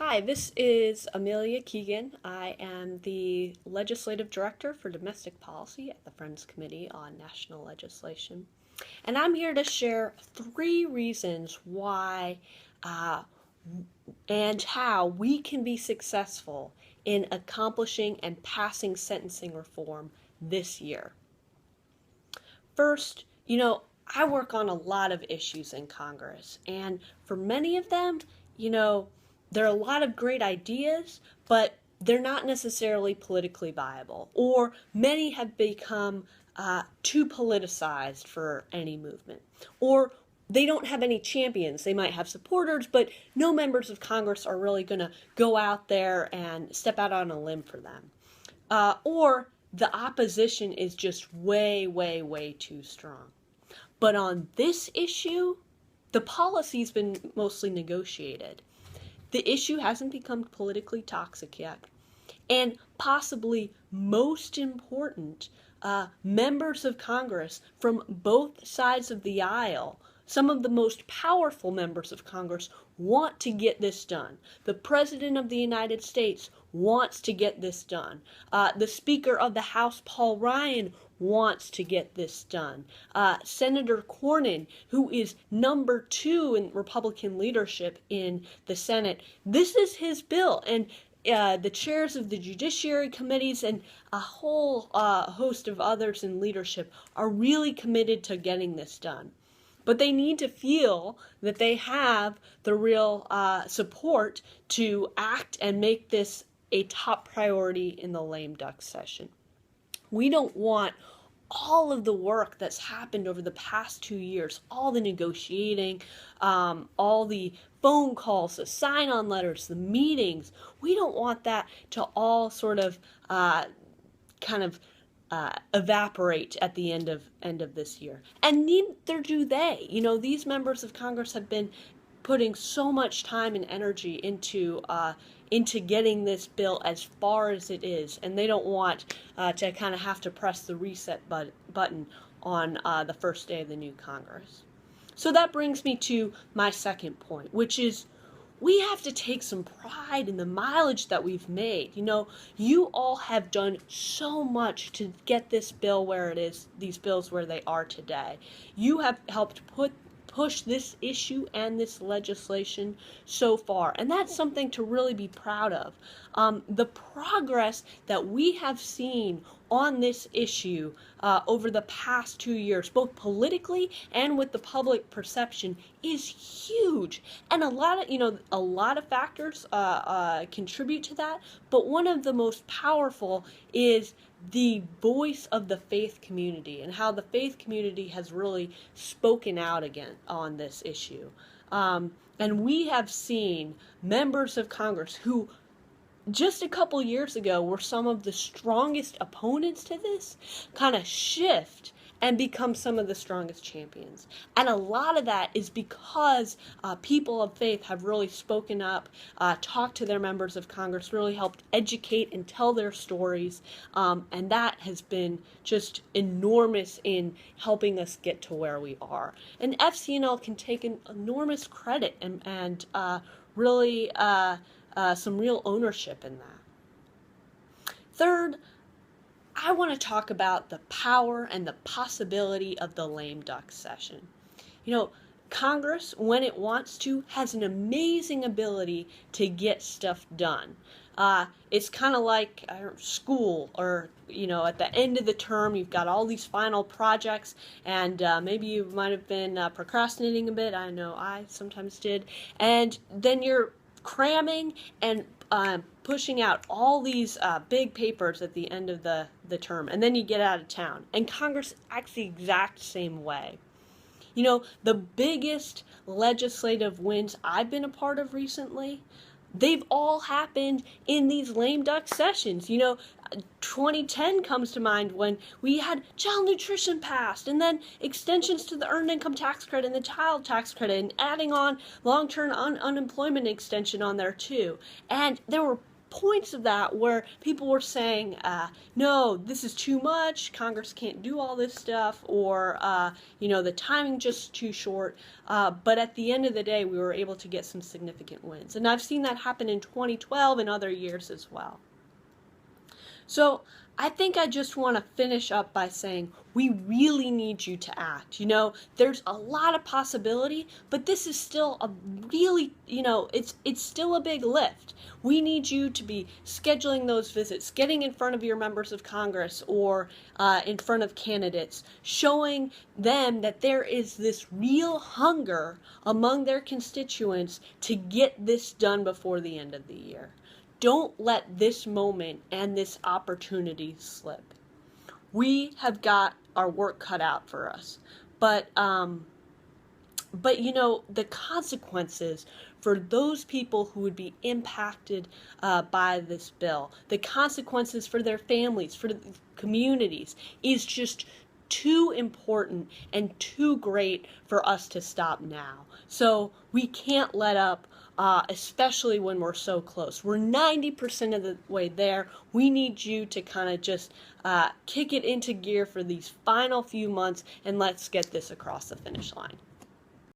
Hi, this is Amelia Kegan. I am the Legislative Director for Domestic Policy at the Friends Committee on National Legislation. And I'm here to share 3 reasons why and how we can be successful in accomplishing and passing sentencing reform this year. First, I work on a lot of issues in Congress, and for many of them, there are a lot of great ideas, but they're not necessarily politically viable, or many have become too politicized for any movement, or they don't have any champions. They might have supporters, but no members of Congress are really going to go out there and step out on a limb for them. Or the opposition is just way, way, way too strong. But on this issue, the policy's been mostly negotiated. The issue hasn't become politically toxic yet. And possibly most important, members of Congress from both sides of the aisle, some of the most powerful members of Congress, want to get this done. The President of the United States wants to get this done. The Speaker of the House, Paul Ryan, wants to get this done. Senator Cornyn, who is number 2 in Republican leadership in the Senate, this is his bill. And the chairs of the judiciary committees and a whole host of others in leadership are really committed to getting this done. But they need to feel that they have the real support to act and make this a top priority in the lame duck session. We don't want all of the work that's happened over the past 2 years, all the negotiating, all the phone calls, the sign-on letters, the meetings. We don't want that to all sort of evaporate at the end of this year. And neither do they. These members of Congress have been putting so much time and energy into getting this bill as far as it is, and they don't want to kind of have to press the reset button on the first day of the new Congress. So that brings me to my second point, which is we have to take some pride in the mileage that we've made. You all have done so much to get this bill where it is, these bills where they are today. You have helped push this issue and this legislation so far, and that's something to really be proud of. The progress that we have seen on this issue over the past 2 years, both politically and with the public perception, is huge. And a lot of factors contribute to that, but one of the most powerful is the voice of the faith community and how the faith community has really spoken out again on this issue. And we have seen members of Congress who just a couple years ago were some of the strongest opponents to this kind of shift and become some of the strongest champions. And a lot of that is because people of faith have really spoken up, talked to their members of Congress, really helped educate and tell their stories, and that has been just enormous in helping us get to where we are. And FCNL can take an enormous credit and really some real ownership in that. Third, I want to talk about the power and the possibility of the lame duck session. Congress, when it wants to, has an amazing ability to get stuff done. It's kind of like school, or at the end of the term you've got all these final projects, and maybe you might have been procrastinating a bit. I know I sometimes did. And then you're cramming and pushing out all these big papers at the end of the term, and then you get out of town. And Congress acts the exact same way. The biggest legislative wins I've been a part of recently, they've all happened in these lame duck sessions. 2010 comes to mind when we had child nutrition passed, and then extensions to the earned income tax credit and the child tax credit, and adding on long-term unemployment extension on there too. And there were points of that where people were saying, no, this is too much, Congress can't do all this stuff, or, the timing just too short. But at the end of the day, we were able to get some significant wins. And I've seen that happen in 2012 and other years as well. So I think I just want to finish up by saying we really need you to act. There's a lot of possibility, but this is still a really, it's still a big lift. We need you to be scheduling those visits, getting in front of your members of Congress or in front of candidates, showing them that there is this real hunger among their constituents to get this done before the end of the year. Don't let this moment and this opportunity slip. We have got our work cut out for us. But the consequences for those people who would be impacted by this bill, the consequences for their families, for the communities, is just too important and too great for us to stop now. So we can't let up. Especially when we're so close. We're 90% of the way there. We need you to kind of just kick it into gear for these final few months, and let's get this across the finish line.